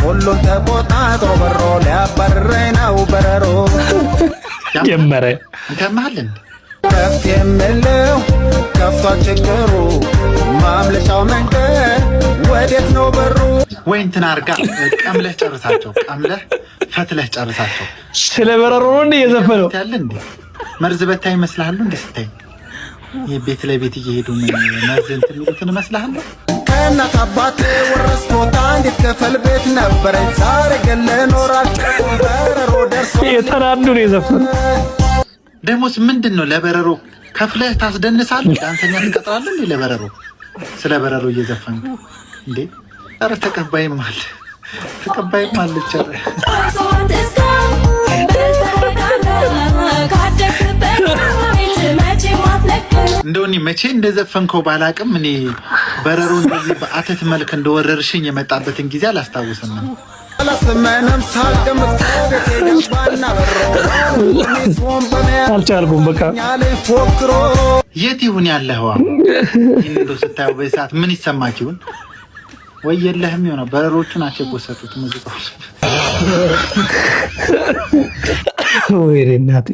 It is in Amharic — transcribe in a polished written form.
ሁሉን ተቆጣጥሮ በሮ ሊያባርረኝ ነው በረሮ ጀመረ እንከማለን ከፍት የምለው ከፍቷ ችግሩ ማምለጫው መንገድ ወዴት ነው በሩ ወይ እንትን አርጋ ቀምለህ ጨርሳቸው ቀምለህ ፈትለህ ጨርሳቸው ስለ በረሮ ነው የዘፈነው ያለ እንዴ መርዝ በታይ ይመስልሃል እንዴ ስታይ የቤት ለቤት እየሄዱ መርዝ እንትን የሚሉትን ይመስልሃል ከእናት አባቴ ወረስኩት አንዲት ክፍል ቤት ነበረኝ ዛሬ ግን ልኖር በረሮ ደርሶ የተናዱ ነው የዘፈነው ደሞስ ምንድነው ለበረሮ ከፍለህ ታስደንሳለህ ዳንሰኛ ትቀጥራለህ እንዴ ለበረሮ ስለ በረሮ እየዘፈንክ እንዴ ኧረ ተቀባይም አለ ቸር እንደውኒ መቼ እንደዘፈንከው ባላቅም እኔ በረሮ እንደዚህ በአተት መልክ እንደወረርሽኝ የመጣበትን ጊዜ አላስታውስም አላስመንም ሳልገምት ቤቴ ገባና በሮ አልቻልኩም በቃ የት ይሁን ያለህዋ እንደው ስታየው በሰዓት ምን ይሰማክ ይሁን ወይ የለህም ይሆናል በረሮቹ ናቸው የጎሰጡት ሙዚቃው ወይ እናቴ